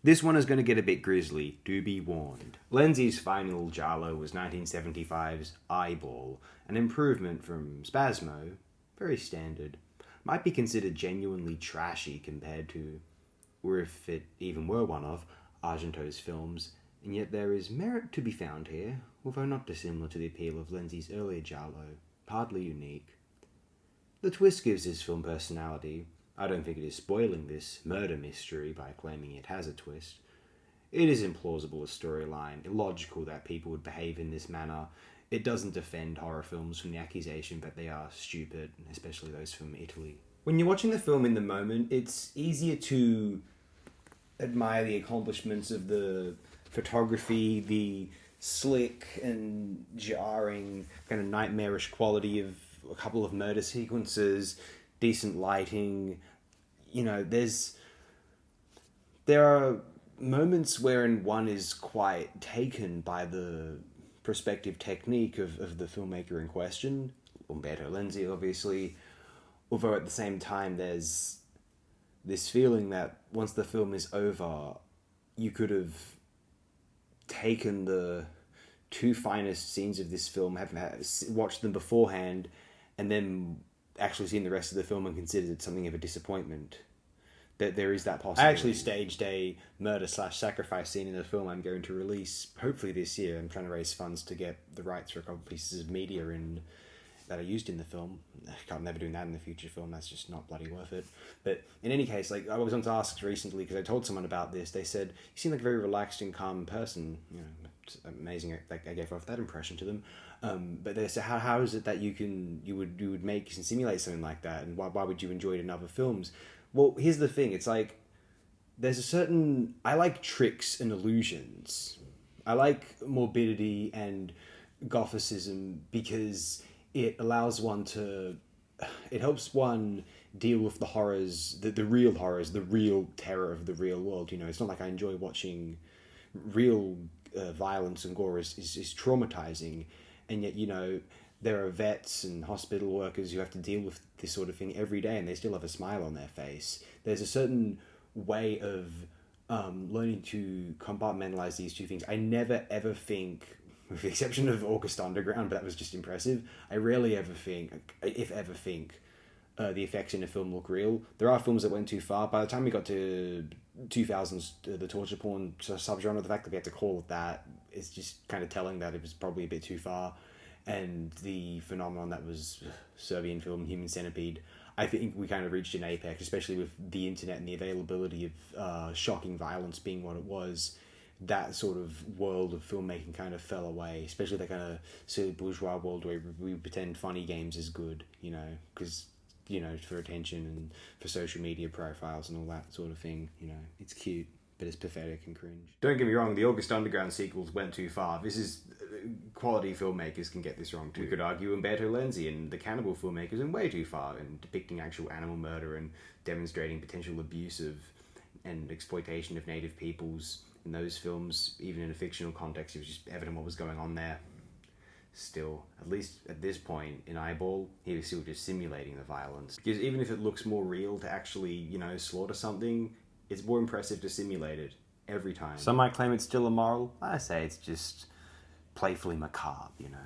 This one is going to get a bit grisly, do be warned. Lenzi's final giallo was 1975's Eyeball, an improvement from Spasmo, very standard. Might be considered genuinely trashy compared to, or if it even were one of, Argento's films, and yet there is merit to be found here, although not dissimilar to the appeal of Lenzi's earlier giallo, hardly unique. The twist gives this film personality. I don't think it is spoiling this murder mystery by claiming it has a twist. It is implausible a storyline, illogical that people would behave in this manner. It doesn't defend horror films from the accusation that they are stupid, especially those from Italy. When you're watching the film in the moment, it's easier to admire the accomplishments of the photography, the slick and jarring, kind of nightmarish quality of a couple of murder sequences, decent lighting. You know, there are moments wherein one is quite taken by the perspective technique of the filmmaker in question, Umberto Lenzi, obviously, although at the same time there's this feeling that once the film is over, you could have taken the two finest scenes of this film, watched them beforehand, and then actually seen the rest of the film and considered it something of a disappointment. That there is that possibility. I actually staged a murder/sacrifice scene in the film I'm going to release hopefully this year. I'm trying to raise funds to get the rights for a couple pieces of media that are used in the film. I'm never doing that in the future film. That's just not bloody worth it. But in any case, like, I was on Task recently because I told someone about this. They said, you seem like a very relaxed and calm person. You know, it's amazing. I gave off that impression to them. But they said, how is it that you would make and simulate something like that? And why would you enjoy it in other films? Well, here's the thing. It's like, there's a certain... I like tricks and illusions. I like morbidity and gothicism because it allows one to... It helps one deal with the horrors, the real horrors, the real terror of the real world. You know, it's not like I enjoy watching real violence and gore is traumatizing. And yet, you know, there are vets and hospital workers who have to deal with this sort of thing every day and they still have a smile on their face. There's a certain way of learning to compartmentalize these two things. I never ever think, with the exception of August Underground, but that was just impressive, I rarely ever think, if ever think, the effects in a film look real. There are films that went too far. By the time we got to 2000s, the torture porn subgenre, the fact that we had to call it that is just kind of telling that it was probably a bit too far. And the phenomenon that was Serbian film Human Centipede, I think we kind of reached an apex, especially with the internet and the availability of shocking violence being what it was. That sort of world of filmmaking kind of fell away, especially that kind of silly bourgeois world where we pretend funny games is good, you know, because, you know, for attention and for social media profiles and all that sort of thing, you know, it's cute, but it's pathetic and cringe. Don't get me wrong, the August Underground sequels went too far. This is... Quality filmmakers can get this wrong too. We could argue Umberto Lenzi and the cannibal filmmakers went way too far in depicting actual animal murder and demonstrating potential abuse of and exploitation of native peoples in those films. Even in a fictional context, it was just evident what was going on there. Still, at least at this point in Eyeball, he was still just simulating the violence. Because even if it looks more real to actually, you know, slaughter something, it's more impressive to simulate it every time. Some might claim it's still immoral. I say it's just playfully macabre, you know.